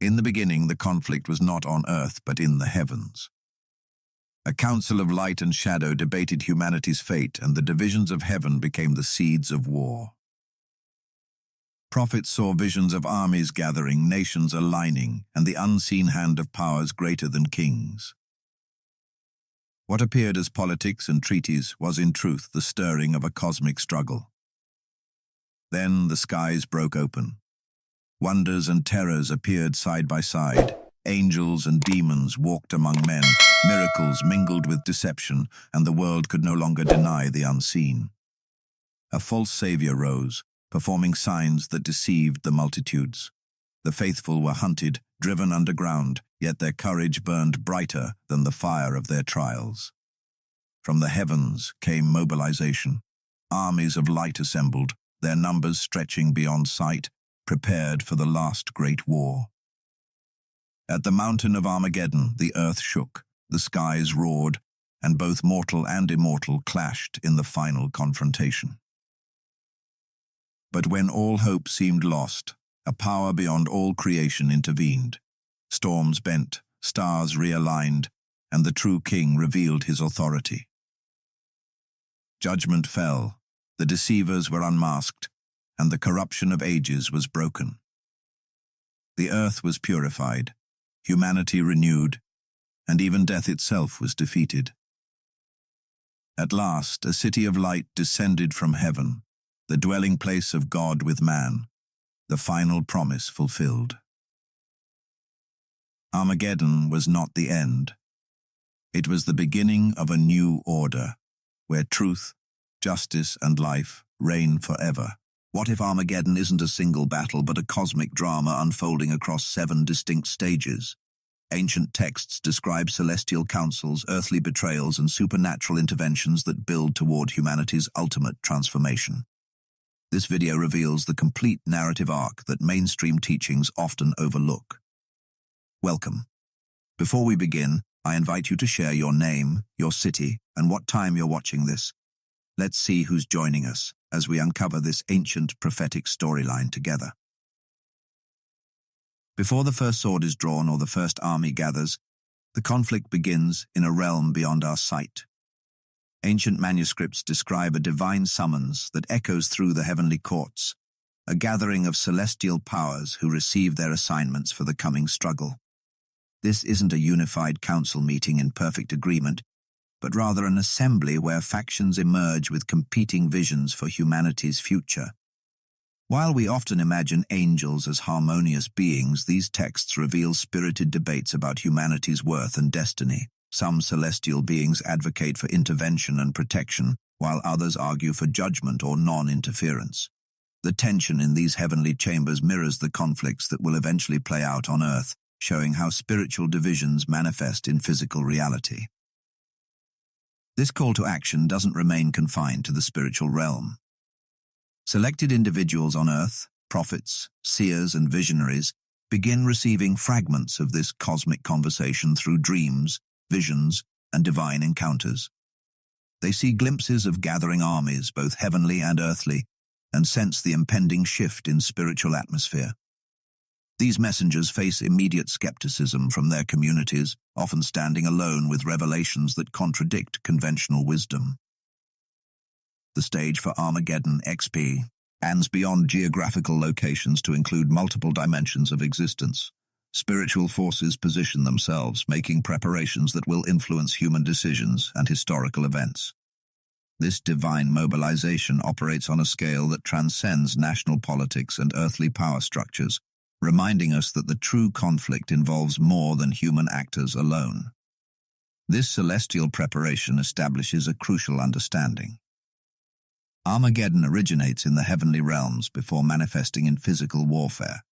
In the beginning, the conflict was not on earth, but in the heavens. A council of light and shadow debated humanity's fate, and the divisions of heaven became the seeds of war. Prophets saw visions of armies gathering, nations aligning, and the unseen hand of powers greater than kings. What appeared as politics and treaties was in truth the stirring of a cosmic struggle. Then the skies broke open. Wonders and terrors appeared side by side. Angels and demons walked among men. Miracles mingled with deception, and the world could no longer deny the unseen. A false savior rose, performing signs that deceived the multitudes. The faithful were hunted, driven underground, yet their courage burned brighter than the fire of their trials. From the heavens came mobilization. Armies of light assembled, their numbers stretching beyond sight, prepared for the last great war. At the mountain of Armageddon, the earth shook, the skies roared, and both mortal and immortal clashed in the final confrontation. But when all hope seemed lost, a power beyond all creation intervened. Storms bent, stars realigned, and the true king revealed his authority. Judgment fell, the deceivers were unmasked, and the corruption of ages was broken. The earth was purified, humanity renewed, and even death itself was defeated. At last, a city of light descended from heaven, the dwelling place of God with man, the final promise fulfilled. Armageddon was not the end. It was the beginning of a new order, where truth, justice, and life reign forever. What if Armageddon isn't a single battle, but a cosmic drama unfolding across 7 distinct stages? Ancient texts describe celestial councils, earthly betrayals, and supernatural interventions that build toward humanity's ultimate transformation. This video reveals the complete narrative arc that mainstream teachings often overlook. Welcome. Before we begin, I invite you to share your name, your city, and what time you're watching this. Let's see who's joining us as we uncover this ancient prophetic storyline together. Before the first sword is drawn or the first army gathers, the conflict begins in a realm beyond our sight. Ancient manuscripts describe a divine summons that echoes through the heavenly courts, a gathering of celestial powers who receive their assignments for the coming struggle. This isn't a unified council meeting in perfect agreement, but rather an assembly where factions emerge with competing visions for humanity's future. While we often imagine angels as harmonious beings, these texts reveal spirited debates about humanity's worth and destiny. Some celestial beings advocate for intervention and protection, while others argue for judgment or non-interference. The tension in these heavenly chambers mirrors the conflicts that will eventually play out on earth, showing how spiritual divisions manifest in physical reality. This call to action doesn't remain confined to the spiritual realm. Selected individuals on earth, prophets, seers, and visionaries, begin receiving fragments of this cosmic conversation through dreams, visions, and divine encounters. They see glimpses of gathering armies, both heavenly and earthly, and sense the impending shift in spiritual atmosphere. These messengers face immediate skepticism from their communities, often standing alone with revelations that contradict conventional wisdom. The stage for Armageddon XP expands beyond geographical locations to include multiple dimensions of existence. Spiritual forces position themselves, making preparations that will influence human decisions and historical events. This divine mobilization operates on a scale that transcends national politics and earthly power structures, reminding us that the true conflict involves more than human actors alone. This celestial preparation establishes a crucial understanding. Armageddon originates in the heavenly realms before manifesting in physical warfare.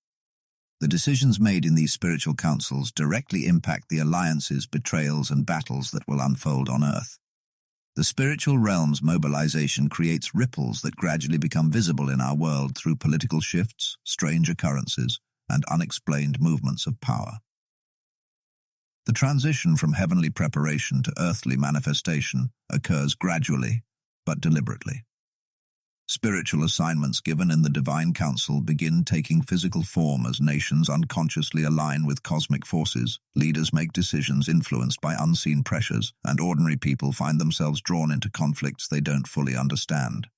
The decisions made in these spiritual councils directly impact the alliances, betrayals, and battles that will unfold on earth. The spiritual realm's mobilization creates ripples that gradually become visible in our world through political shifts, strange occurrences, and unexplained movements of power. The transition from heavenly preparation to earthly manifestation occurs gradually, but deliberately. Spiritual assignments given in the divine council begin taking physical form as nations unconsciously align with cosmic forces, leaders make decisions influenced by unseen pressures, and ordinary people find themselves drawn into conflicts they don't fully understand.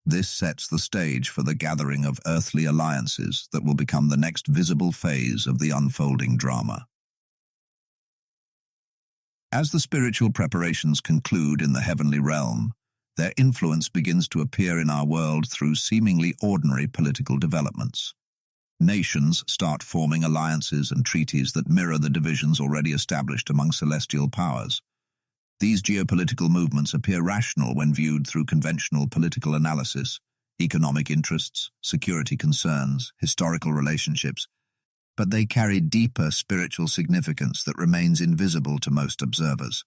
This sets the stage for the gathering of earthly alliances that will become the next visible phase of the unfolding drama. As the spiritual preparations conclude in the heavenly realm, their influence begins to appear in our world through seemingly ordinary political developments. Nations start forming alliances and treaties that mirror the divisions already established among celestial powers. These geopolitical movements appear rational when viewed through conventional political analysis, economic interests, security concerns, historical relationships, but they carry deeper spiritual significance that remains invisible to most observers.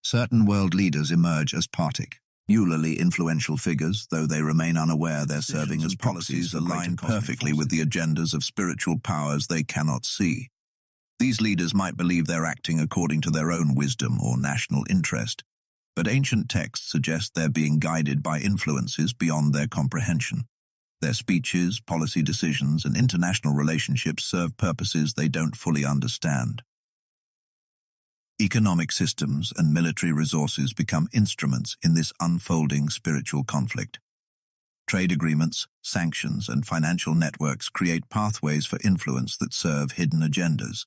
Certain world leaders emerge as particularly influential figures, though they remain unaware they're serving as policies aligned perfectly with the agendas of spiritual powers they cannot see. These leaders might believe they're acting according to their own wisdom or national interest, but ancient texts suggest they're being guided by influences beyond their comprehension. Their speeches, policy decisions, and international relationships serve purposes they don't fully understand. Economic systems and military resources become instruments in this unfolding spiritual conflict. Trade agreements, sanctions, and financial networks create pathways for influence that serve hidden agendas.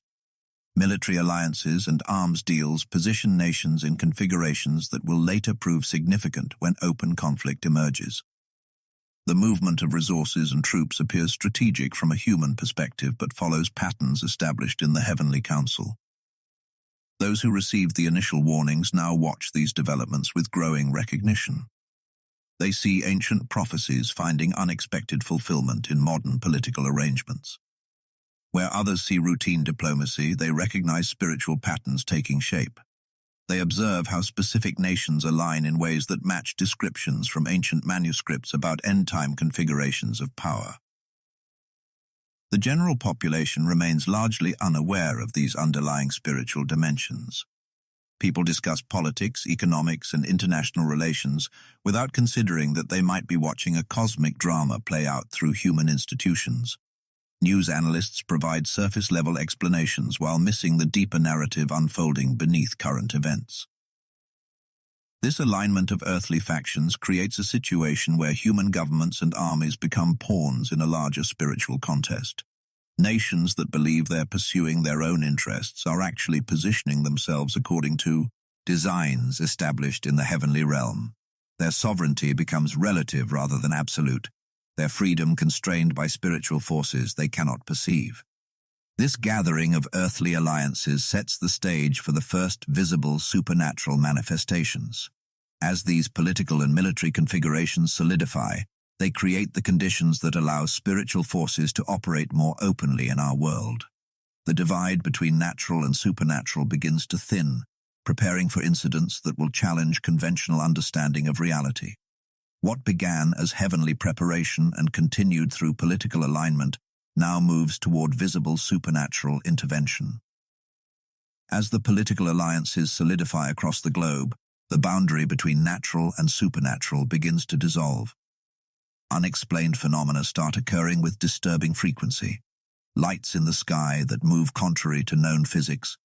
Military alliances and arms deals position nations in configurations that will later prove significant when open conflict emerges. The movement of resources and troops appears strategic from a human perspective but follows patterns established in the heavenly council. Those who received the initial warnings now watch these developments with growing recognition. They see ancient prophecies finding unexpected fulfillment in modern political arrangements. Where others see routine diplomacy, they recognize spiritual patterns taking shape. They observe how specific nations align in ways that match descriptions from ancient manuscripts about end-time configurations of power. The general population remains largely unaware of these underlying spiritual dimensions. People discuss politics, economics, and international relations without considering that they might be watching a cosmic drama play out through human institutions. News analysts provide surface-level explanations while missing the deeper narrative unfolding beneath current events. This alignment of earthly factions creates a situation where human governments and armies become pawns in a larger spiritual contest. Nations that believe they're pursuing their own interests are actually positioning themselves according to designs established in the heavenly realm. Their sovereignty becomes relative rather than absolute, their freedom constrained by spiritual forces they cannot perceive. This gathering of earthly alliances sets the stage for the first visible supernatural manifestations. As these political and military configurations solidify, they create the conditions that allow spiritual forces to operate more openly in our world. The divide between natural and supernatural begins to thin, preparing for incidents that will challenge conventional understanding of reality. What began as heavenly preparation and continued through political alignment now moves toward visible supernatural intervention. As the political alliances solidify across the globe, the boundary between natural and supernatural begins to dissolve. Unexplained phenomena start occurring with disturbing frequency. Lights in the sky that move contrary to known physics,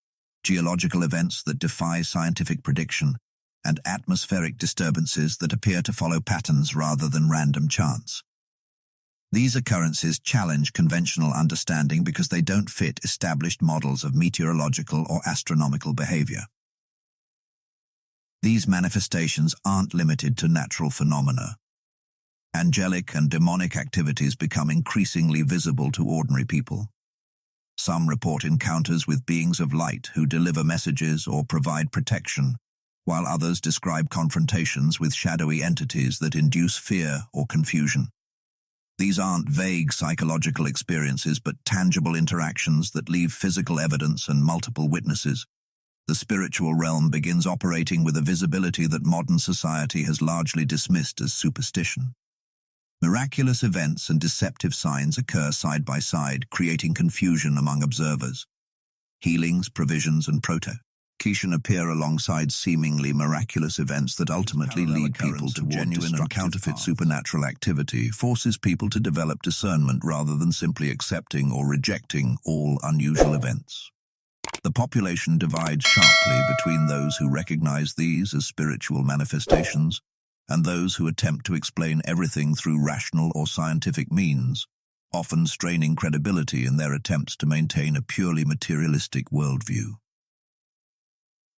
geological events that defy scientific prediction, and atmospheric disturbances that appear to follow patterns rather than random chance. These occurrences challenge conventional understanding because they don't fit established models of meteorological or astronomical behavior. These manifestations aren't limited to natural phenomena. Angelic and demonic activities become increasingly visible to ordinary people. Some report encounters with beings of light who deliver messages or provide protection, while others describe confrontations with shadowy entities that induce fear or confusion. These aren't vague psychological experiences, but tangible interactions that leave physical evidence and multiple witnesses. The spiritual realm begins operating with a visibility that modern society has largely dismissed as superstition. Miraculous events and deceptive signs occur side by side, creating confusion among observers. Healings, provisions, and Quiche appear alongside seemingly miraculous events that ultimately lead people toward genuine and counterfeit supernatural activity, forces people to develop discernment rather than simply accepting or rejecting all unusual events. The population divides sharply between those who recognize these as spiritual manifestations and those who attempt to explain everything through rational or scientific means, often straining credibility in their attempts to maintain a purely materialistic worldview.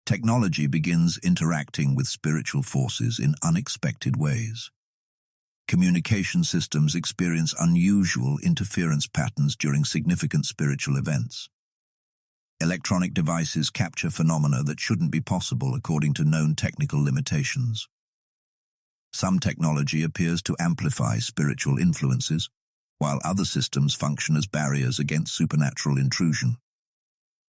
Technology begins interacting with spiritual forces in unexpected ways. Communication systems experience unusual interference patterns during significant spiritual events. Electronic devices capture phenomena that shouldn't be possible according to known technical limitations. Some technology appears to amplify spiritual influences, while other systems function as barriers against supernatural intrusion.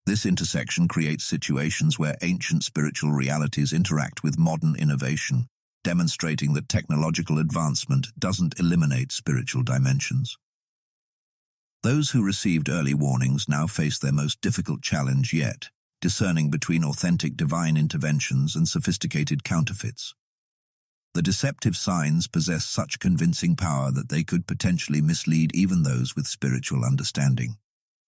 This intersection creates situations where ancient spiritual realities interact with modern innovation, demonstrating that technological advancement doesn't eliminate spiritual dimensions. Those who received early warnings now face their most difficult challenge yet, discerning between authentic divine interventions and sophisticated counterfeits. The deceptive signs possess such convincing power that they could potentially mislead even those with spiritual understanding.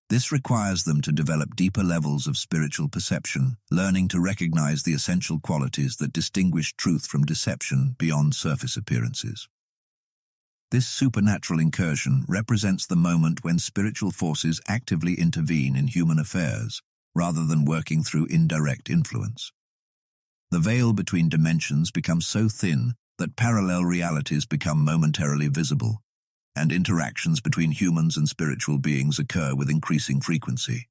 This requires them to develop deeper levels of spiritual perception, learning to recognize the essential qualities that distinguish truth from deception beyond surface appearances. This supernatural incursion represents the moment when spiritual forces actively intervene in human affairs, rather than working through indirect influence. The veil between dimensions becomes so thin that parallel realities become momentarily visible, and interactions between humans and spiritual beings occur with increasing frequency.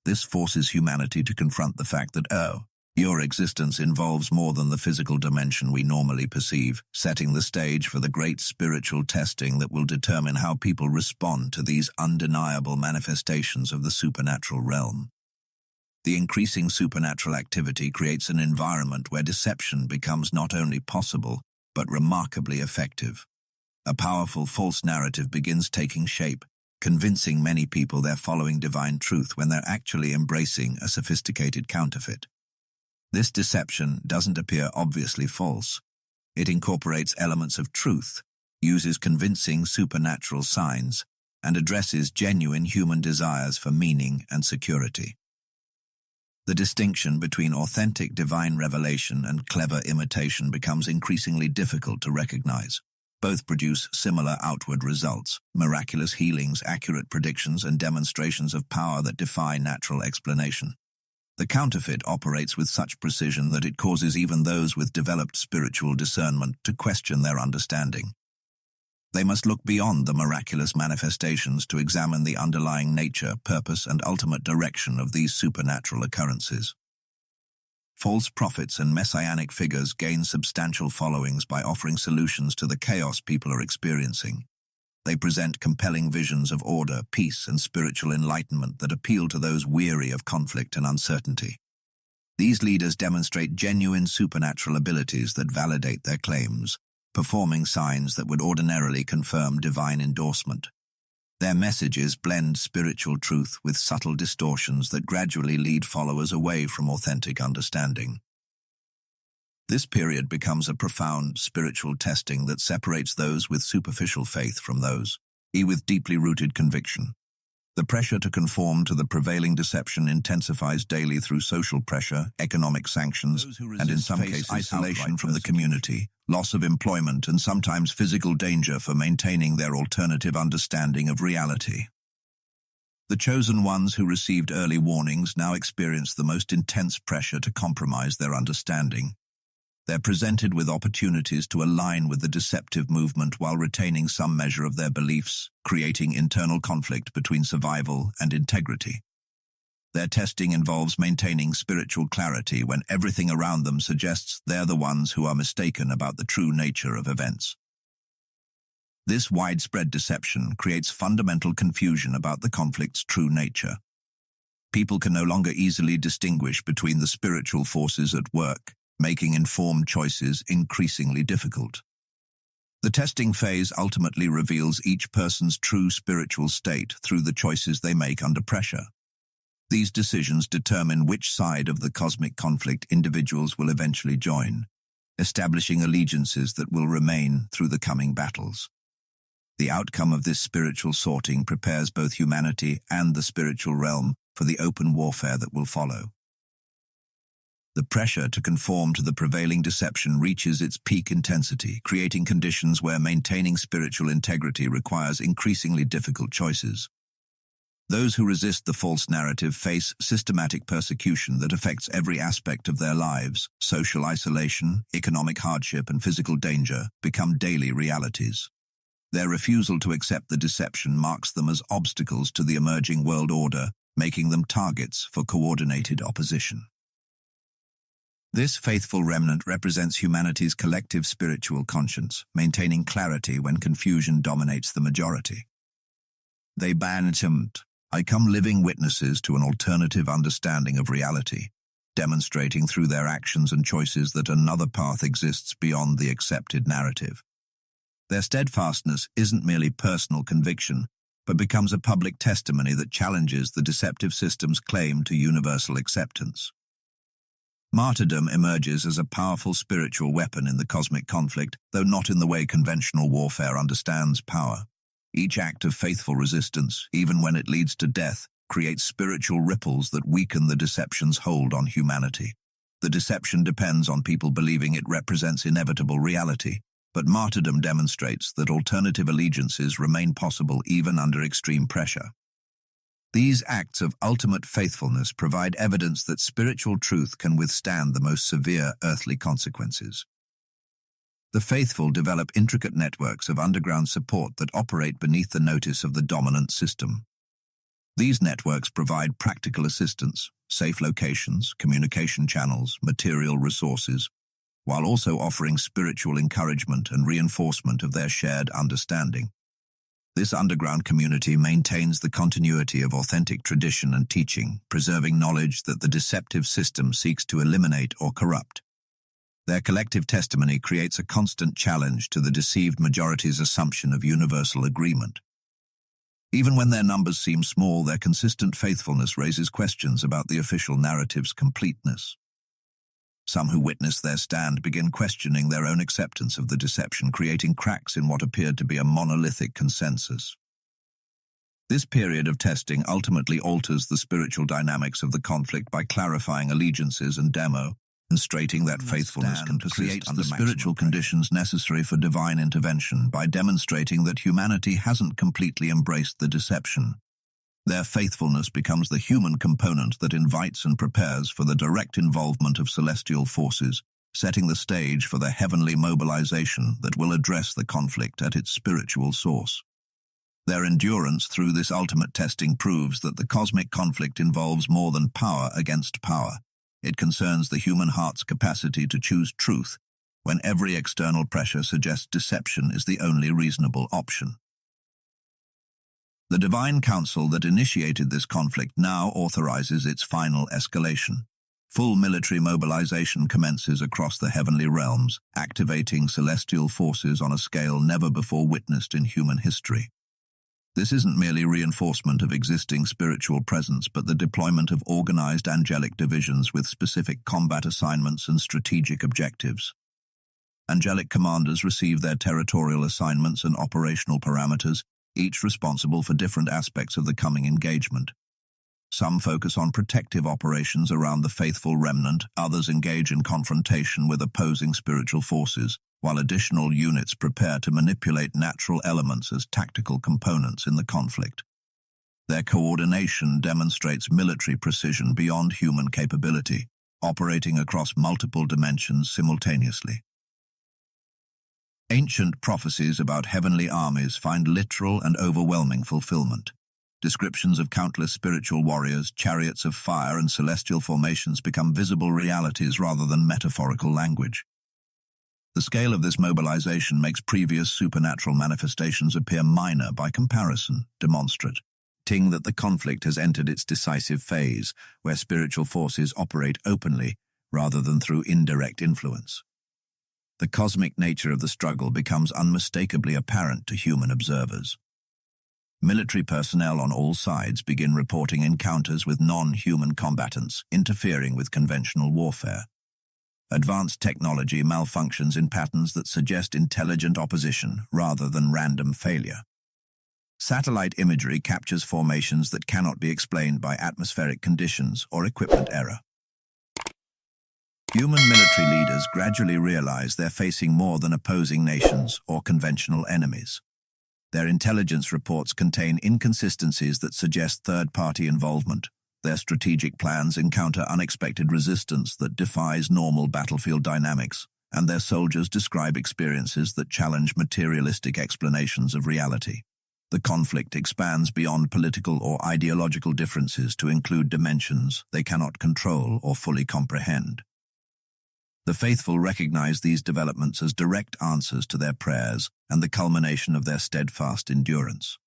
This forces humanity to confront the fact that, your existence involves more than the physical dimension we normally perceive, setting the stage for the great spiritual testing that will determine how people respond to these undeniable manifestations of the supernatural realm. The increasing supernatural activity creates an environment where deception becomes not only possible, but remarkably effective. A powerful false narrative begins taking shape, convincing many people they're following divine truth when they're actually embracing a sophisticated counterfeit. This deception doesn't appear obviously false. It incorporates elements of truth, uses convincing supernatural signs, and addresses genuine human desires for meaning and security. The distinction between authentic divine revelation and clever imitation becomes increasingly difficult to recognize. Both produce similar outward results: miraculous healings, accurate predictions, and demonstrations of power that defy natural explanation. The counterfeit operates with such precision that it causes even those with developed spiritual discernment to question their understanding. They must look beyond the miraculous manifestations to examine the underlying nature, purpose, and ultimate direction of these supernatural occurrences. False prophets and messianic figures gain substantial followings by offering solutions to the chaos people are experiencing. They present compelling visions of order, peace, and spiritual enlightenment that appeal to those weary of conflict and uncertainty. These leaders demonstrate genuine supernatural abilities that validate their claims, performing signs that would ordinarily confirm divine endorsement. Their messages blend spiritual truth with subtle distortions that gradually lead followers away from authentic understanding. This period becomes a profound spiritual testing that separates those with superficial faith from those with deeply rooted conviction. The pressure to conform to the prevailing deception intensifies daily through social pressure, economic sanctions, and in some cases isolation from the community, loss of employment, and sometimes physical danger for maintaining their alternative understanding of reality. The chosen ones who received early warnings now experience the most intense pressure to compromise their understanding. They're presented with opportunities to align with the deceptive movement while retaining some measure of their beliefs, creating internal conflict between survival and integrity. Their testing involves maintaining spiritual clarity when everything around them suggests they're the ones who are mistaken about the true nature of events. This widespread deception creates fundamental confusion about the conflict's true nature. People can no longer easily distinguish between the spiritual forces at work, making informed choices increasingly difficult. The testing phase ultimately reveals each person's true spiritual state through the choices they make under pressure. These decisions determine which side of the cosmic conflict individuals will eventually join, establishing allegiances that will remain through the coming battles. The outcome of this spiritual sorting prepares both humanity and the spiritual realm for the open warfare that will follow. The pressure to conform to the prevailing deception reaches its peak intensity, creating conditions where maintaining spiritual integrity requires increasingly difficult choices. Those who resist the false narrative face systematic persecution that affects every aspect of their lives. Social isolation, economic hardship, and physical danger become daily realities. Their refusal to accept the deception marks them as obstacles to the emerging world order, making them targets for coordinated opposition. This faithful remnant represents humanity's collective spiritual conscience, maintaining clarity when confusion dominates the majority. They bantamed, I come living witnesses to an alternative understanding of reality, demonstrating through their actions and choices that another path exists beyond the accepted narrative. Their steadfastness isn't merely personal conviction, but becomes a public testimony that challenges the deceptive system's claim to universal acceptance. Martyrdom emerges as a powerful spiritual weapon in the cosmic conflict, though not in the way conventional warfare understands power. Each act of faithful resistance, even when it leads to death, creates spiritual ripples that weaken the deception's hold on humanity. The deception depends on people believing it represents inevitable reality, but martyrdom demonstrates that alternative allegiances remain possible even under extreme pressure. These acts of ultimate faithfulness provide evidence that spiritual truth can withstand the most severe earthly consequences. The faithful develop intricate networks of underground support that operate beneath the notice of the dominant system. These networks provide practical assistance, safe locations, communication channels, material resources, while also offering spiritual encouragement and reinforcement of their shared understanding. This underground community maintains the continuity of authentic tradition and teaching, preserving knowledge that the deceptive system seeks to eliminate or corrupt. Their collective testimony creates a constant challenge to the deceived majority's assumption of universal agreement. Even when their numbers seem small, their consistent faithfulness raises questions about the official narrative's completeness. Some who witness their stand begin questioning their own acceptance of the deception, creating cracks in what appeared to be a monolithic consensus. This period of testing ultimately alters the spiritual dynamics of the conflict by clarifying allegiances and demonstrating that faithfulness can persist under the spiritual conditions necessary for divine intervention by demonstrating that humanity hasn't completely embraced the deception. Their faithfulness becomes the human component that invites and prepares for the direct involvement of celestial forces, setting the stage for the heavenly mobilization that will address the conflict at its spiritual source. Their endurance through this ultimate testing proves that the cosmic conflict involves more than power against power. It concerns the human heart's capacity to choose truth when every external pressure suggests deception is the only reasonable option. The divine council that initiated this conflict now authorizes its final escalation. Full military mobilization commences across the heavenly realms, activating celestial forces on a scale never before witnessed in human history. This isn't merely reinforcement of existing spiritual presence, but the deployment of organized angelic divisions with specific combat assignments and strategic objectives. Angelic commanders receive their territorial assignments and operational parameters, each responsible for different aspects of the coming engagement. Some focus on protective operations around the faithful remnant, others engage in confrontation with opposing spiritual forces, while additional units prepare to manipulate natural elements as tactical components in the conflict. Their coordination demonstrates military precision beyond human capability, operating across multiple dimensions simultaneously. Ancient prophecies about heavenly armies find literal and overwhelming fulfillment. Descriptions of countless spiritual warriors, chariots of fire, and celestial formations become visible realities rather than metaphorical language. The scale of this mobilization makes previous supernatural manifestations appear minor by comparison, demonstrating that the conflict has entered its decisive phase, where spiritual forces operate openly rather than through indirect influence. The cosmic nature of the struggle becomes unmistakably apparent to human observers. Military personnel on all sides begin reporting encounters with non-human combatants, interfering with conventional warfare. Advanced technology malfunctions in patterns that suggest intelligent opposition rather than random failure. Satellite imagery captures formations that cannot be explained by atmospheric conditions or equipment error. Human military leaders gradually realize they're facing more than opposing nations or conventional enemies. Their intelligence reports contain inconsistencies that suggest third-party involvement. Their strategic plans encounter unexpected resistance that defies normal battlefield dynamics, and their soldiers describe experiences that challenge materialistic explanations of reality. The conflict expands beyond political or ideological differences to include dimensions they cannot control or fully comprehend. The faithful recognize these developments as direct answers to their prayers and the culmination of their steadfast endurance.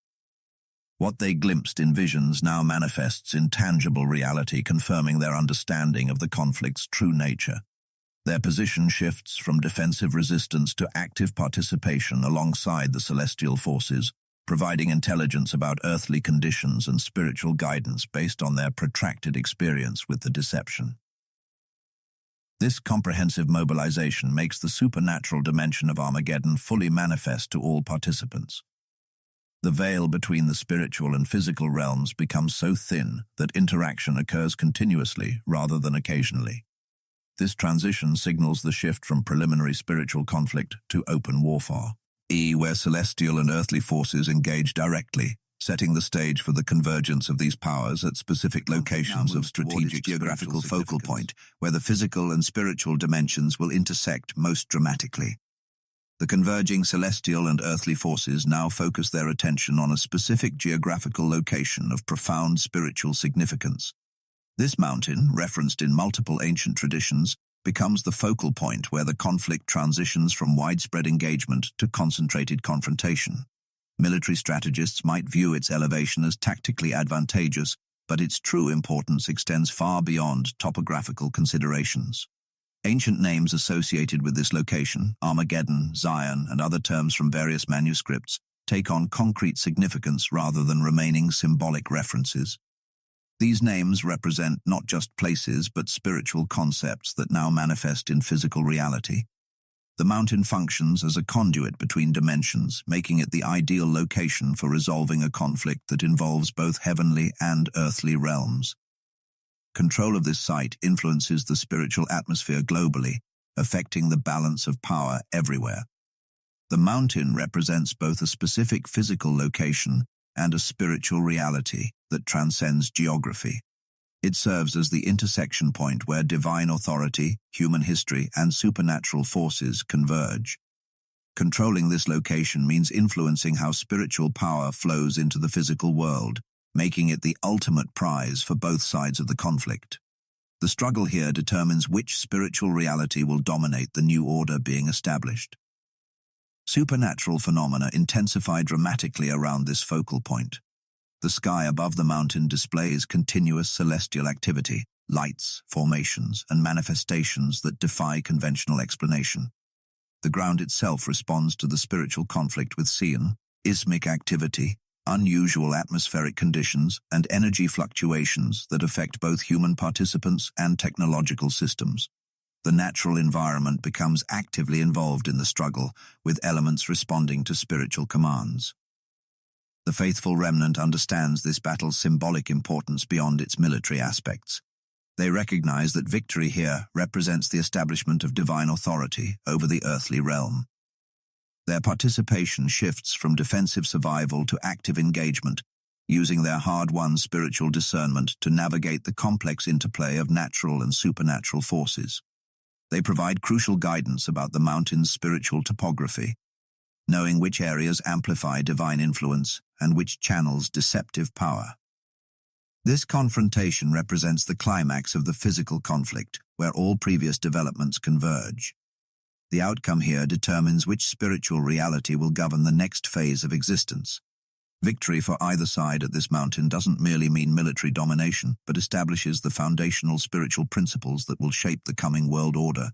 What they glimpsed in visions now manifests in tangible reality, confirming their understanding of the conflict's true nature. Their position shifts from defensive resistance to active participation alongside the celestial forces, providing intelligence about earthly conditions and spiritual guidance based on their protracted experience with the deception. This comprehensive mobilization makes the supernatural dimension of Armageddon fully manifest to all participants. The veil between the spiritual and physical realms becomes so thin that interaction occurs continuously rather than occasionally. This transition signals the shift from preliminary spiritual conflict to open warfare, where celestial and earthly forces engage directly, setting the stage for the convergence of these powers at specific locations of strategic geographical focal point, where the physical and spiritual dimensions will intersect most dramatically. The converging celestial and earthly forces now focus their attention on a specific geographical location of profound spiritual significance. This mountain, referenced in multiple ancient traditions, becomes the focal point where the conflict transitions from widespread engagement to concentrated confrontation. Military strategists might view its elevation as tactically advantageous, but its true importance extends far beyond topographical considerations. Ancient names associated with this location, Armageddon, Zion, and other terms from various manuscripts, take on concrete significance rather than remaining symbolic references. These names represent not just places but spiritual concepts that now manifest in physical reality. The mountain functions as a conduit between dimensions, making it the ideal location for resolving a conflict that involves both heavenly and earthly realms. Control of this site influences the spiritual atmosphere globally, affecting the balance of power everywhere. The mountain represents both a specific physical location and a spiritual reality that transcends geography. It serves as the intersection point where divine authority, human history, and supernatural forces converge. Controlling this location means influencing how spiritual power flows into the physical world, making it the ultimate prize for both sides of the conflict. The struggle here determines which spiritual reality will dominate the new order being established. Supernatural phenomena intensify dramatically around this focal point. The sky above the mountain displays continuous celestial activity, lights, formations, and manifestations that defy conventional explanation. The ground itself responds to the spiritual conflict with seismic activity, unusual atmospheric conditions, and energy fluctuations that affect both human participants and technological systems. The natural environment becomes actively involved in the struggle, with elements responding to spiritual commands. The faithful remnant understands this battle's symbolic importance beyond its military aspects. They recognize that victory here represents the establishment of divine authority over the earthly realm. Their participation shifts from defensive survival to active engagement, using their hard-won spiritual discernment to navigate the complex interplay of natural and supernatural forces. They provide crucial guidance about the mountain's spiritual topography, knowing which areas amplify divine influence and which channels deceptive power. This confrontation represents the climax of the physical conflict, where all previous developments converge. The outcome here determines which spiritual reality will govern the next phase of existence. Victory for either side at this mountain doesn't merely mean military domination, but establishes the foundational spiritual principles that will shape the coming world order.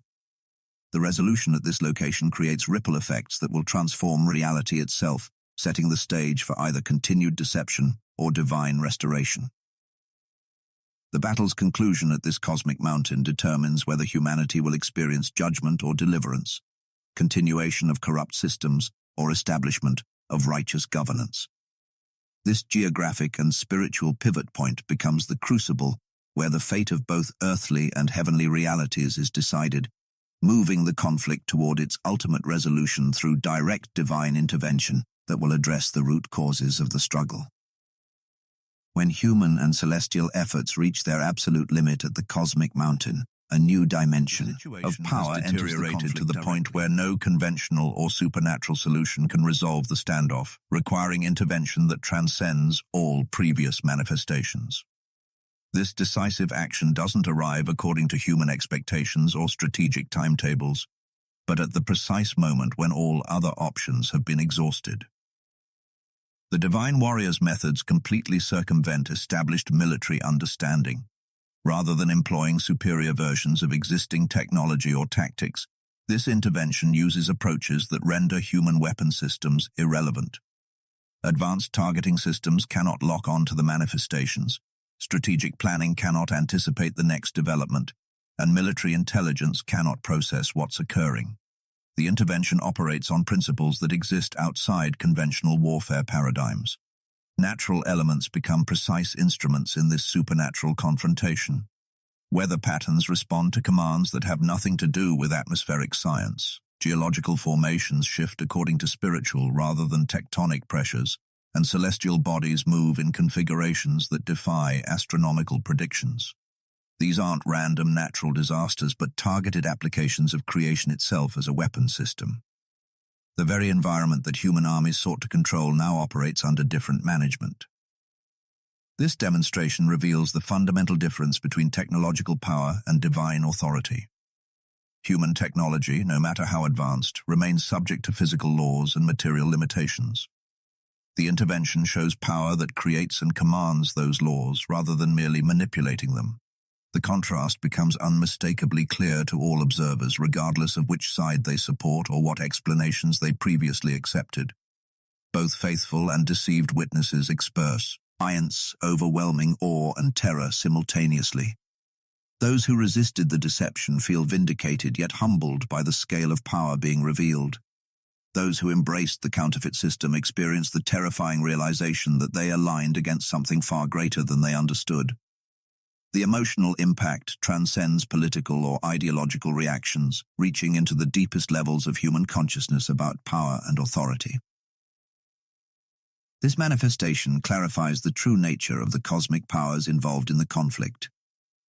The resolution at this location creates ripple effects that will transform reality itself, setting the stage for either continued deception or divine restoration. The battle's conclusion at this cosmic mountain determines whether humanity will experience judgment or deliverance, continuation of corrupt systems, or establishment of righteous governance. This geographic and spiritual pivot point becomes the crucible where the fate of both earthly and heavenly realities is decided, moving the conflict toward its ultimate resolution through direct divine intervention that will address the root causes of the struggle. When human and celestial efforts reach their absolute limit at the cosmic mountain, a new dimension of power enters the conflict to the point where no conventional or supernatural solution can resolve the standoff, requiring intervention that transcends all previous manifestations. This decisive action doesn't arrive according to human expectations or strategic timetables, but at the precise moment when all other options have been exhausted. The Divine Warrior's methods completely circumvent established military understanding. Rather than employing superior versions of existing technology or tactics, this intervention uses approaches that render human weapon systems irrelevant. Advanced targeting systems cannot lock on to the manifestations, strategic planning cannot anticipate the next development, and military intelligence cannot process what's occurring. The intervention operates on principles that exist outside conventional warfare paradigms. Natural elements become precise instruments in this supernatural confrontation. Weather patterns respond to commands that have nothing to do with atmospheric science. Geological formations shift according to spiritual rather than tectonic pressures, and celestial bodies move in configurations that defy astronomical predictions. These aren't random natural disasters, but targeted applications of creation itself as a weapon system. The very environment that human armies sought to control now operates under different management. This demonstration reveals the fundamental difference between technological power and divine authority. Human technology, no matter how advanced, remains subject to physical laws and material limitations. The intervention shows power that creates and commands those laws rather than merely manipulating them. The contrast becomes unmistakably clear to all observers, regardless of which side they support or what explanations they previously accepted. Both faithful and deceived witnesses experience overwhelming awe and terror simultaneously. Those who resisted the deception feel vindicated yet humbled by the scale of power being revealed. Those who embraced the counterfeit system experience the terrifying realization that they aligned against something far greater than they understood. The emotional impact transcends political or ideological reactions, reaching into the deepest levels of human consciousness about power and authority. This manifestation clarifies the true nature of the cosmic powers involved in the conflict.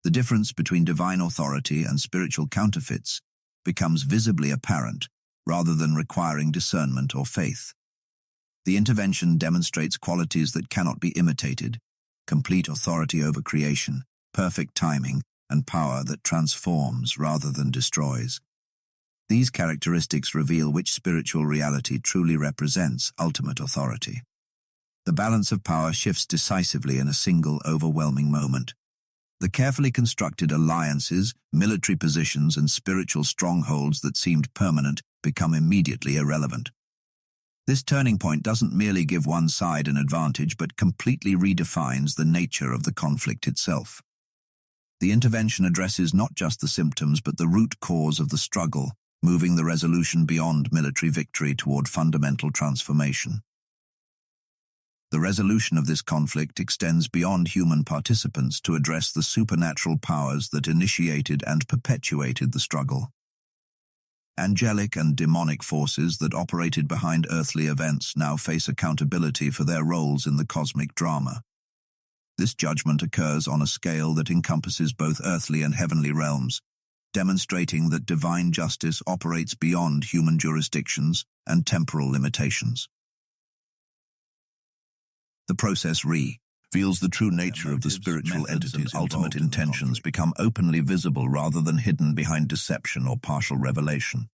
The difference between divine authority and spiritual counterfeits becomes visibly apparent, rather than requiring discernment or faith. The intervention demonstrates qualities that cannot be imitated: complete authority over creation, perfect timing, and power that transforms rather than destroys. These characteristics reveal which spiritual reality truly represents ultimate authority. The balance of power shifts decisively in a single overwhelming moment. The carefully constructed alliances, military positions, and spiritual strongholds that seemed permanent become immediately irrelevant. This turning point doesn't merely give one side an advantage, but completely redefines the nature of the conflict itself. The intervention addresses not just the symptoms but the root cause of the struggle, moving the resolution beyond military victory toward fundamental transformation. The resolution of this conflict extends beyond human participants to address the supernatural powers that initiated and perpetuated the struggle. Angelic and demonic forces that operated behind earthly events now face accountability for their roles in the cosmic drama. This judgment occurs on a scale that encompasses both earthly and heavenly realms, demonstrating that divine justice operates beyond human jurisdictions and temporal limitations. The process reveals the true nature of the spiritual entity's ultimate intentions become openly visible rather than hidden behind deception or partial revelation.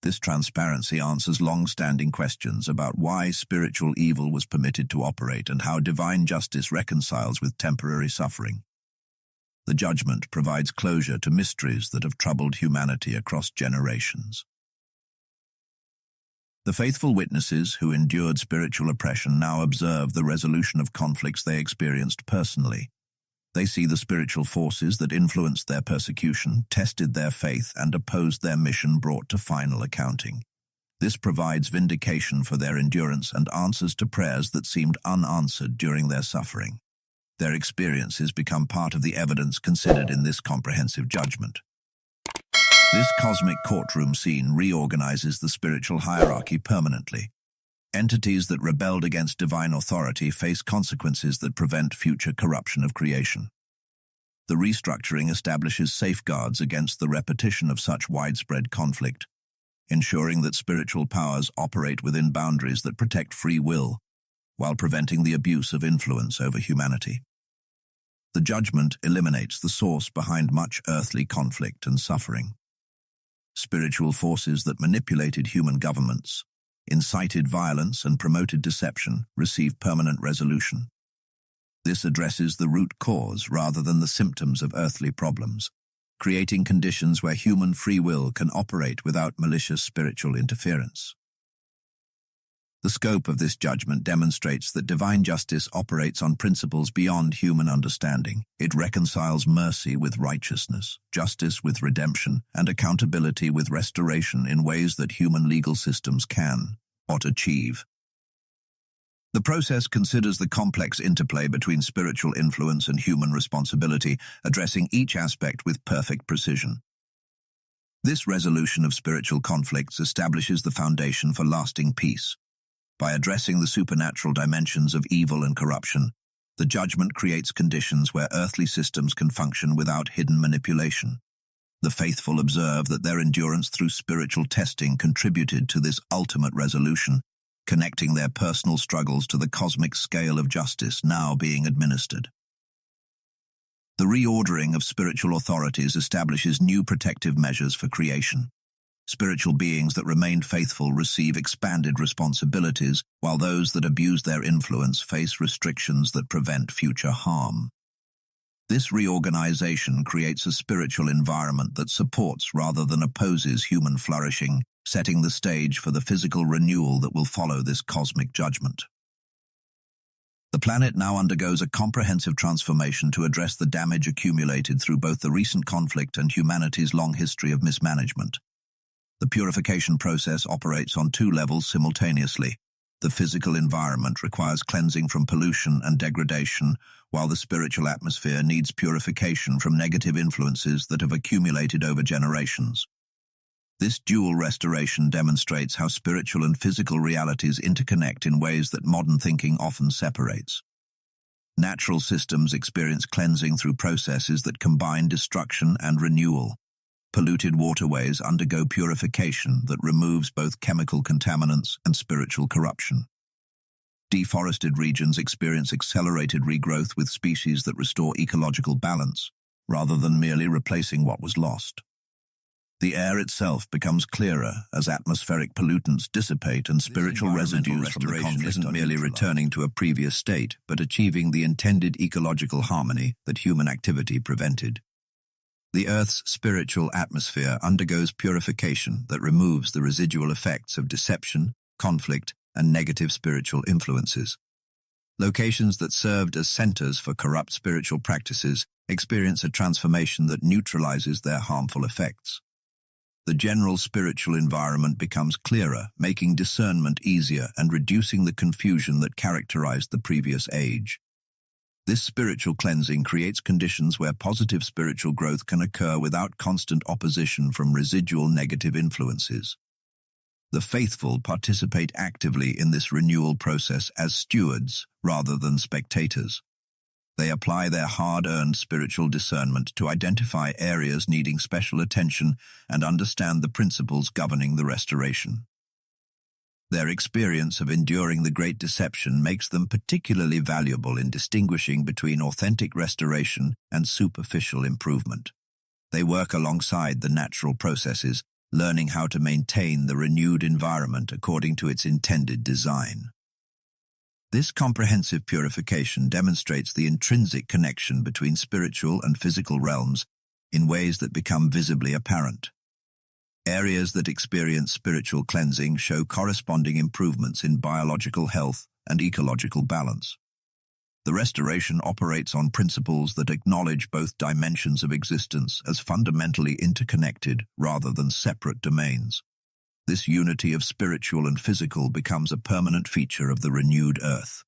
This transparency answers long-standing questions about why spiritual evil was permitted to operate and how divine justice reconciles with temporary suffering. The judgment provides closure to mysteries that have troubled humanity across generations. The faithful witnesses who endured spiritual oppression now observe the resolution of conflicts they experienced personally. They see the spiritual forces that influenced their persecution, tested their faith, and opposed their mission brought to final accounting. This provides vindication for their endurance and answers to prayers that seemed unanswered during their suffering. Their experiences become part of the evidence considered in this comprehensive judgment. This cosmic courtroom scene reorganizes the spiritual hierarchy permanently. Entities that rebelled against divine authority face consequences that prevent future corruption of creation. The restructuring establishes safeguards against the repetition of such widespread conflict, ensuring that spiritual powers operate within boundaries that protect free will, while preventing the abuse of influence over humanity. The judgment eliminates the source behind much earthly conflict and suffering. Spiritual forces that manipulated human governments, incited violence, and promoted deception receive permanent resolution. This addresses the root cause rather than the symptoms of earthly problems, creating conditions where human free will can operate without malicious spiritual interference. The scope of this judgment demonstrates that divine justice operates on principles beyond human understanding. It reconciles mercy with righteousness, justice with redemption, and accountability with restoration in ways that human legal systems cannot achieve. The process considers the complex interplay between spiritual influence and human responsibility, addressing each aspect with perfect precision. This resolution of spiritual conflicts establishes the foundation for lasting peace. By addressing the supernatural dimensions of evil and corruption, the judgment creates conditions where earthly systems can function without hidden manipulation. The faithful observe that their endurance through spiritual testing contributed to this ultimate resolution, connecting their personal struggles to the cosmic scale of justice now being administered. The reordering of spiritual authorities establishes new protective measures for creation. Spiritual beings that remained faithful receive expanded responsibilities, while those that abuse their influence face restrictions that prevent future harm. This reorganization creates a spiritual environment that supports rather than opposes human flourishing, setting the stage for the physical renewal that will follow this cosmic judgment. The planet now undergoes a comprehensive transformation to address the damage accumulated through both the recent conflict and humanity's long history of mismanagement. The purification process operates on two levels simultaneously. The physical environment requires cleansing from pollution and degradation, while the spiritual atmosphere needs purification from negative influences that have accumulated over generations. This dual restoration demonstrates how spiritual and physical realities interconnect in ways that modern thinking often separates. Natural systems experience cleansing through processes that combine destruction and renewal. Polluted waterways undergo purification that removes both chemical contaminants and spiritual corruption. Deforested regions experience accelerated regrowth with species that restore ecological balance, rather than merely replacing what was lost. The air itself becomes clearer as atmospheric pollutants dissipate and spiritual residues from the conflict isn't merely returning to a previous state, but achieving the intended ecological harmony that human activity prevented. The Earth's spiritual atmosphere undergoes purification that removes the residual effects of deception, conflict, and negative spiritual influences. Locations that served as centers for corrupt spiritual practices experience a transformation that neutralizes their harmful effects. The general spiritual environment becomes clearer, making discernment easier and reducing the confusion that characterized the previous age. This spiritual cleansing creates conditions where positive spiritual growth can occur without constant opposition from residual negative influences. The faithful participate actively in this renewal process as stewards rather than spectators. They apply their hard-earned spiritual discernment to identify areas needing special attention and understand the principles governing the restoration. Their experience of enduring the Great Deception makes them particularly valuable in distinguishing between authentic restoration and superficial improvement. They work alongside the natural processes, learning how to maintain the renewed environment according to its intended design. This comprehensive purification demonstrates the intrinsic connection between spiritual and physical realms in ways that become visibly apparent. Areas that experience spiritual cleansing show corresponding improvements in biological health and ecological balance. The restoration operates on principles that acknowledge both dimensions of existence as fundamentally interconnected rather than separate domains. This unity of spiritual and physical becomes a permanent feature of the renewed Earth.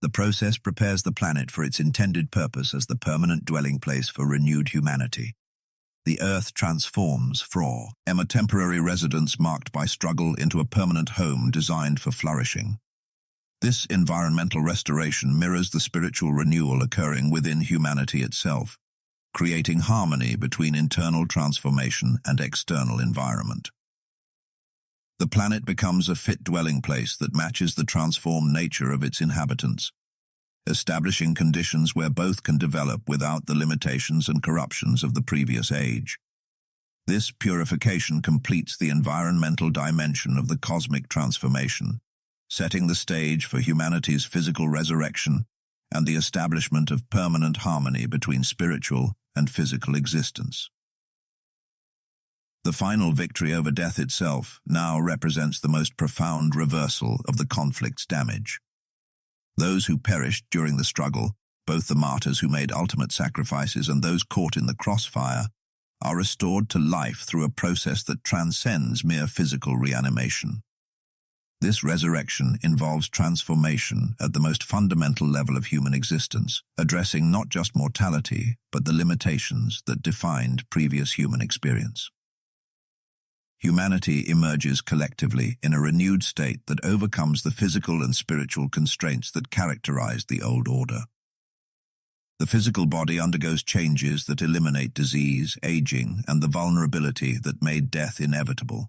The process prepares the planet for its intended purpose as the permanent dwelling place for renewed humanity. The Earth transforms from a temporary residence marked by struggle into a permanent home designed for flourishing. This environmental restoration mirrors the spiritual renewal occurring within humanity itself, creating harmony between internal transformation and external environment. The planet becomes a fit dwelling place that matches the transformed nature of its inhabitants, establishing conditions where both can develop without the limitations and corruptions of the previous age. This purification completes the environmental dimension of the cosmic transformation, setting the stage for humanity's physical resurrection and the establishment of permanent harmony between spiritual and physical existence. The final victory over death itself now represents the most profound reversal of the conflict's damage. Those who perished during the struggle, both the martyrs who made ultimate sacrifices and those caught in the crossfire, are restored to life through a process that transcends mere physical reanimation. This resurrection involves transformation at the most fundamental level of human existence, addressing not just mortality, but the limitations that defined previous human experience. Humanity emerges collectively in a renewed state that overcomes the physical and spiritual constraints that characterized the old order. The physical body undergoes changes that eliminate disease, aging, and the vulnerability that made death inevitable.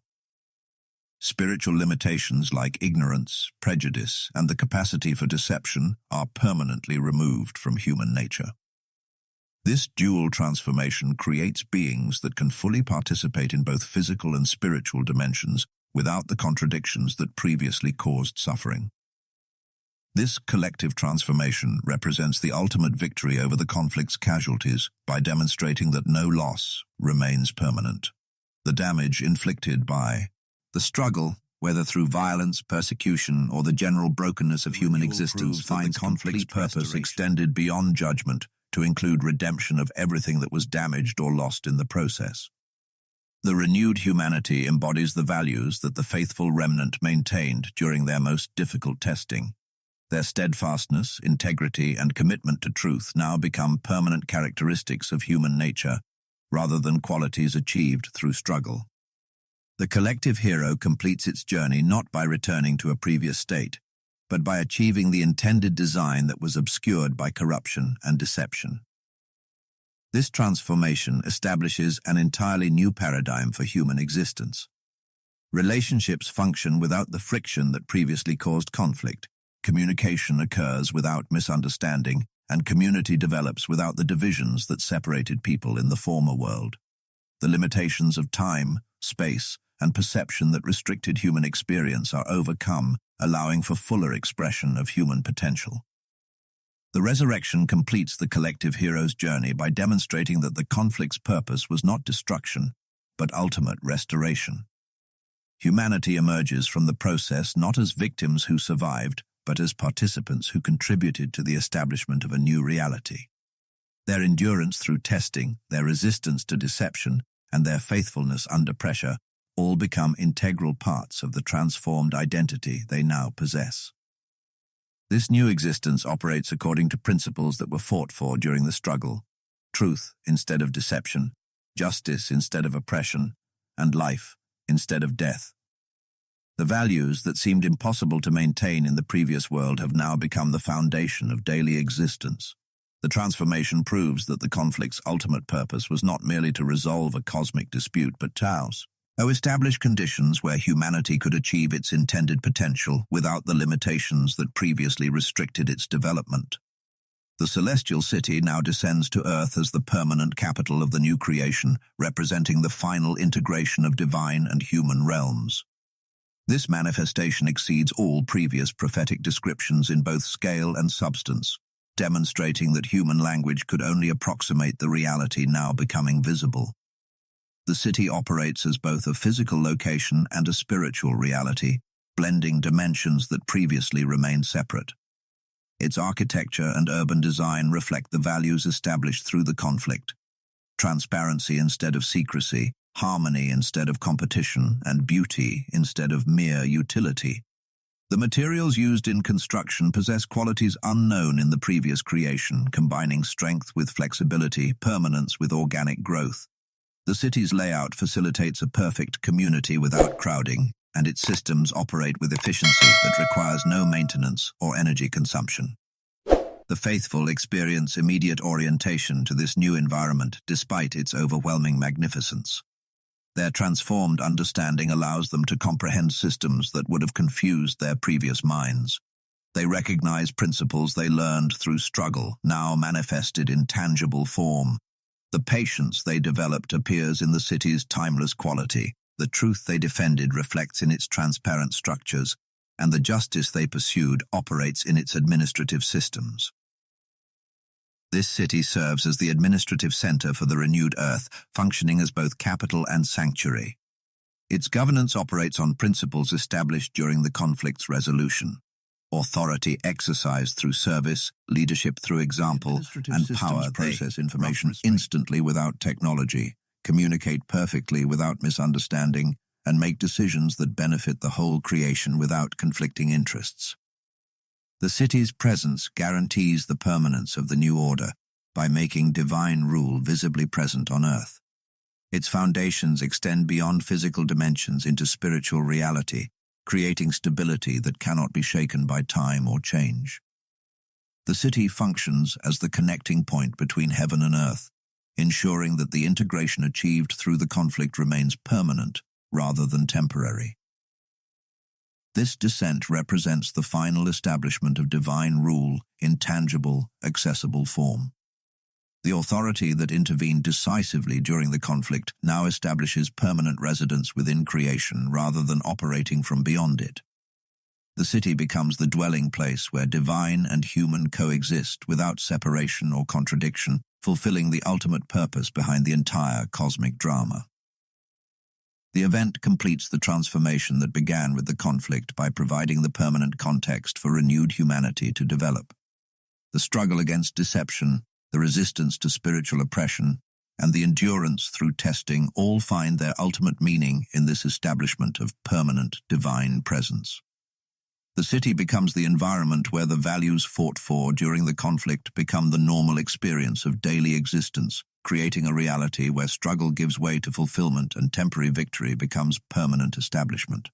Spiritual limitations like ignorance, prejudice, and the capacity for deception are permanently removed from human nature. This dual transformation creates beings that can fully participate in both physical and spiritual dimensions without the contradictions that previously caused suffering. This collective transformation represents the ultimate victory over the conflict's casualties by demonstrating that no loss remains permanent. The damage inflicted by the struggle, whether through violence, persecution, or the general brokenness of human existence, finds conflict's purpose extended beyond judgment to include redemption of everything that was damaged or lost in the process. The renewed humanity embodies the values that the faithful remnant maintained during their most difficult testing. Their steadfastness, integrity, and commitment to truth now become permanent characteristics of human nature, rather than qualities achieved through struggle. The collective hero completes its journey not by returning to a previous state, but by achieving the intended design that was obscured by corruption and deception. This transformation establishes an entirely new paradigm for human existence. Relationships function without the friction that previously caused conflict, communication occurs without misunderstanding, and community develops without the divisions that separated people in the former world. The limitations of time, space, and perception that restricted human experience are overcome, allowing for fuller expression of human potential. The resurrection completes the collective hero's journey by demonstrating that the conflict's purpose was not destruction, but ultimate restoration. Humanity emerges from the process not as victims who survived, but as participants who contributed to the establishment of a new reality. Their endurance through testing, their resistance to deception, and their faithfulness under pressure all become integral parts of the transformed identity they now possess. This new existence operates according to principles that were fought for during the struggle: truth instead of deception, justice instead of oppression, and life instead of death. The values that seemed impossible to maintain in the previous world have now become the foundation of daily existence. The transformation proves that the conflict's ultimate purpose was not merely to resolve a cosmic dispute, but to establish conditions where humanity could achieve its intended potential without the limitations that previously restricted its development. The celestial city now descends to Earth as the permanent capital of the new creation, representing the final integration of divine and human realms. This manifestation exceeds all previous prophetic descriptions in both scale and substance, demonstrating that human language could only approximate the reality now becoming visible. The city operates as both a physical location and a spiritual reality, blending dimensions that previously remained separate. Its architecture and urban design reflect the values established through the conflict: transparency instead of secrecy, harmony instead of competition, and beauty instead of mere utility. The materials used in construction possess qualities unknown in the previous creation, combining strength with flexibility, permanence with organic growth. The city's layout facilitates a perfect community without crowding, and its systems operate with efficiency that requires no maintenance or energy consumption. The faithful experience immediate orientation to this new environment despite its overwhelming magnificence. Their transformed understanding allows them to comprehend systems that would have confused their previous minds. They recognize principles they learned through struggle, now manifested in tangible form. The patience they developed appears in the city's timeless quality. The truth they defended reflects in its transparent structures, and the justice they pursued operates in its administrative systems. This city serves as the administrative center for the renewed Earth, functioning as both capital and sanctuary. Its governance operates on principles established during the conflict's resolution: authority exercised through service, leadership through example, and power. They process information instantly without technology, communicate perfectly without misunderstanding, and make decisions that benefit the whole creation without conflicting interests. The city's presence guarantees the permanence of the new order by making divine rule visibly present on Earth. Its foundations extend beyond physical dimensions into spiritual reality, creating stability that cannot be shaken by time or change. The city functions as the connecting point between heaven and earth, ensuring that the integration achieved through the conflict remains permanent rather than temporary. This descent represents the final establishment of divine rule in tangible, accessible form. The authority that intervened decisively during the conflict now establishes permanent residence within creation rather than operating from beyond it. The city becomes the dwelling place where divine and human coexist without separation or contradiction, fulfilling the ultimate purpose behind the entire cosmic drama. The event completes the transformation that began with the conflict by providing the permanent context for renewed humanity to develop. The struggle against deception, the resistance to spiritual oppression, and the endurance through testing all find their ultimate meaning in this establishment of permanent divine presence. The city becomes the environment where the values fought for during the conflict become the normal experience of daily existence, creating a reality where struggle gives way to fulfillment and temporary victory becomes permanent establishment.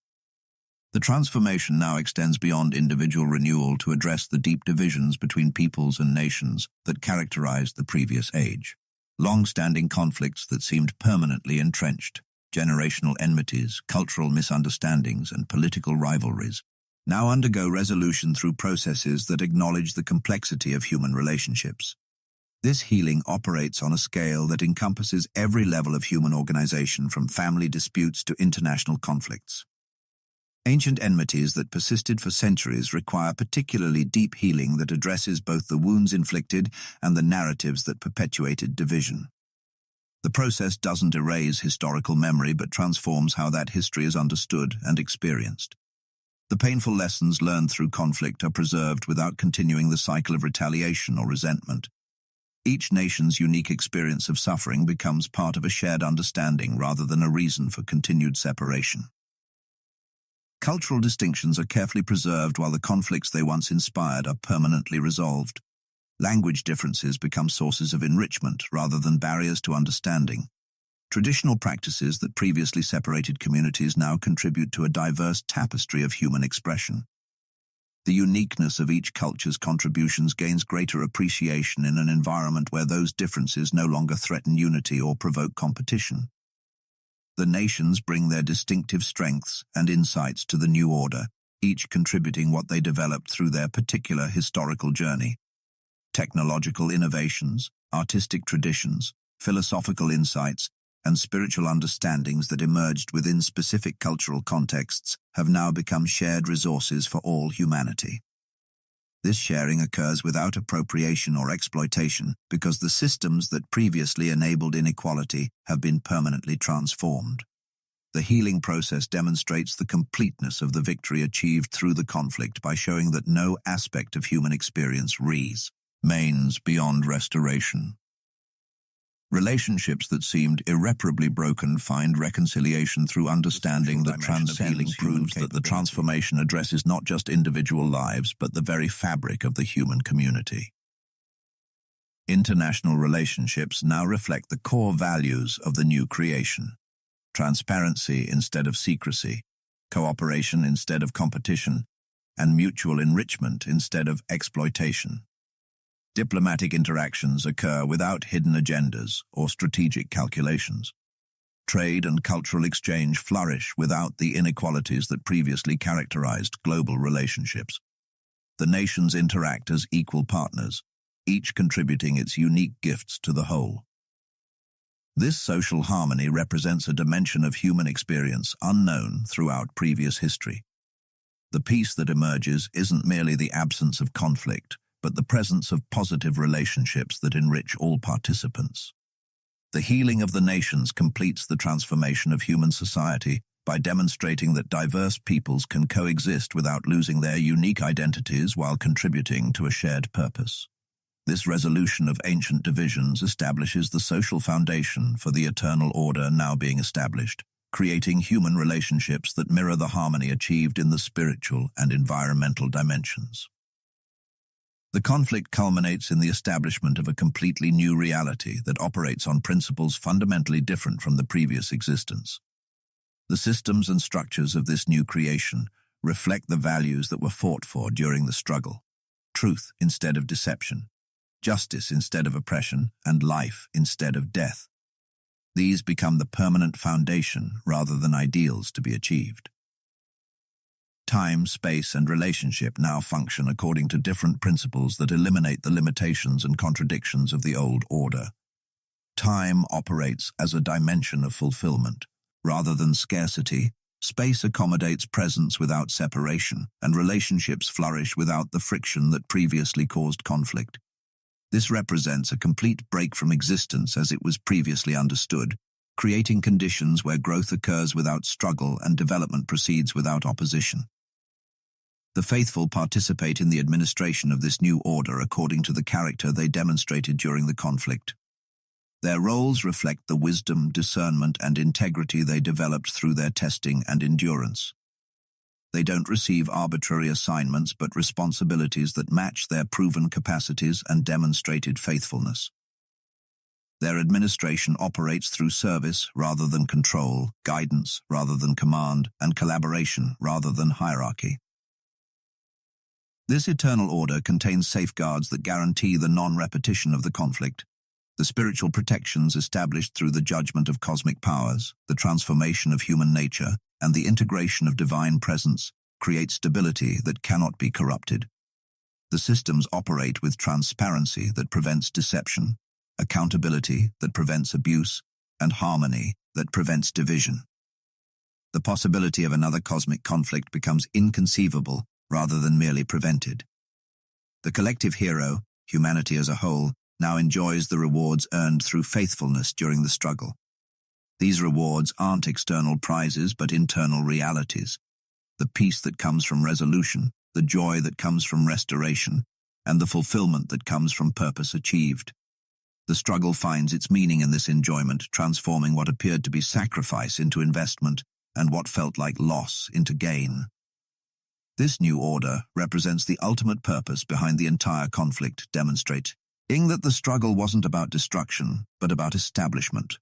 The transformation now extends beyond individual renewal to address the deep divisions between peoples and nations that characterized the previous age. Long-standing conflicts that seemed permanently entrenched, generational enmities, cultural misunderstandings, and political rivalries, now undergo resolution through processes that acknowledge the complexity of human relationships. This healing operates on a scale that encompasses every level of human organization, from family disputes to international conflicts. Ancient enmities that persisted for centuries require particularly deep healing that addresses both the wounds inflicted and the narratives that perpetuated division. The process doesn't erase historical memory but transforms how that history is understood and experienced. The painful lessons learned through conflict are preserved without continuing the cycle of retaliation or resentment. Each nation's unique experience of suffering becomes part of a shared understanding rather than a reason for continued separation. Cultural distinctions are carefully preserved while the conflicts they once inspired are permanently resolved. Language differences become sources of enrichment rather than barriers to understanding. Traditional practices that previously separated communities now contribute to a diverse tapestry of human expression. The uniqueness of each culture's contributions gains greater appreciation in an environment where those differences no longer threaten unity or provoke competition. The nations bring their distinctive strengths and insights to the new order, each contributing what they developed through their particular historical journey. Technological innovations, artistic traditions, philosophical insights, and spiritual understandings that emerged within specific cultural contexts have now become shared resources for all humanity. This sharing occurs without appropriation or exploitation because the systems that previously enabled inequality have been permanently transformed. The healing process demonstrates the completeness of the victory achieved through the conflict by showing that no aspect of human experience remains beyond restoration. Relationships that seemed irreparably broken find reconciliation through understanding that transcending proves that the transformation addresses not just individual lives, but the very fabric of the human community. International relationships now reflect the core values of the new creation: transparency instead of secrecy, cooperation instead of competition, and mutual enrichment instead of exploitation. Diplomatic interactions occur without hidden agendas or strategic calculations. Trade and cultural exchange flourish without the inequalities that previously characterized global relationships. The nations interact as equal partners, each contributing its unique gifts to the whole. This social harmony represents a dimension of human experience unknown throughout previous history. The peace that emerges isn't merely the absence of conflict, but the presence of positive relationships that enrich all participants. The healing of the nations completes the transformation of human society by demonstrating that diverse peoples can coexist without losing their unique identities while contributing to a shared purpose. This resolution of ancient divisions establishes the social foundation for the eternal order now being established, creating human relationships that mirror the harmony achieved in the spiritual and environmental dimensions. The conflict culminates in the establishment of a completely new reality that operates on principles fundamentally different from the previous existence. The systems and structures of this new creation reflect the values that were fought for during the struggle: truth instead of deception, justice instead of oppression, and life instead of death. These become the permanent foundation rather than ideals to be achieved. Time, space, and relationship now function according to different principles that eliminate the limitations and contradictions of the old order. Time operates as a dimension of fulfillment. Rather than scarcity, space accommodates presence without separation, and relationships flourish without the friction that previously caused conflict. This represents a complete break from existence as it was previously understood, creating conditions where growth occurs without struggle and development proceeds without opposition. The faithful participate in the administration of this new order according to the character they demonstrated during the conflict. Their roles reflect the wisdom, discernment, and integrity they developed through their testing and endurance. They don't receive arbitrary assignments but responsibilities that match their proven capacities and demonstrated faithfulness. Their administration operates through service rather than control, guidance rather than command, and collaboration rather than hierarchy. This eternal order contains safeguards that guarantee the non-repetition of the conflict, the spiritual protections established through the judgment of cosmic powers, the transformation of human nature, and the integration of divine presence create stability that cannot be corrupted. The systems operate with transparency that prevents deception, accountability that prevents abuse, and harmony that prevents division. The possibility of another cosmic conflict becomes inconceivable rather than merely prevented. The collective hero, humanity as a whole, now enjoys the rewards earned through faithfulness during the struggle. These rewards aren't external prizes but internal realities: the peace that comes from resolution, the joy that comes from restoration, and the fulfillment that comes from purpose achieved. The struggle finds its meaning in this enjoyment, transforming what appeared to be sacrifice into investment and what felt like loss into gain. This new order represents the ultimate purpose behind the entire conflict, demonstrating that the struggle wasn't about destruction, but about establishment.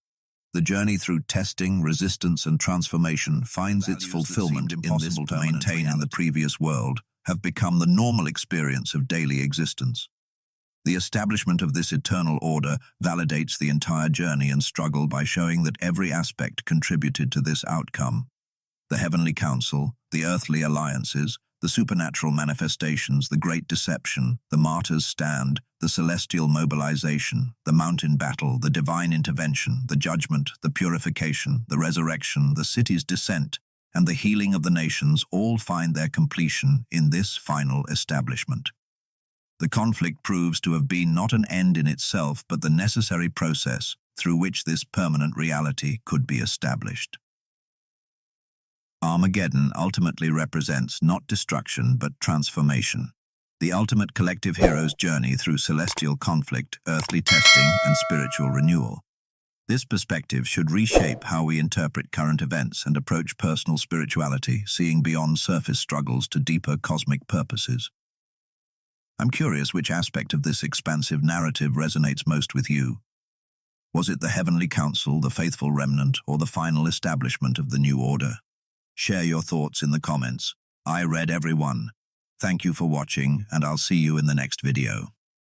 The journey through testing, resistance, and transformation finds its fulfillment in this to maintain in the previous world have become the normal experience of daily existence. The establishment of this eternal order validates the entire journey and struggle by showing that every aspect contributed to this outcome: the heavenly council, the earthly alliances, the supernatural manifestations, the great deception, the martyr's stand, the celestial mobilization, the mountain battle, the divine intervention, the judgment, the purification, the resurrection, the city's descent, and the healing of the nations all find their completion in this final establishment. The conflict proves to have been not an end in itself, but the necessary process through which this permanent reality could be established. Armageddon ultimately represents not destruction, but transformation. The ultimate collective hero's journey through celestial conflict, earthly testing, and spiritual renewal. This perspective should reshape how we interpret current events and approach personal spirituality, seeing beyond surface struggles to deeper cosmic purposes. I'm curious which aspect of this expansive narrative resonates most with you. Was it the heavenly council, the faithful remnant, or the final establishment of the new order? Share your thoughts in the comments. I read every one. Thank you for watching, and I'll see you in the next video.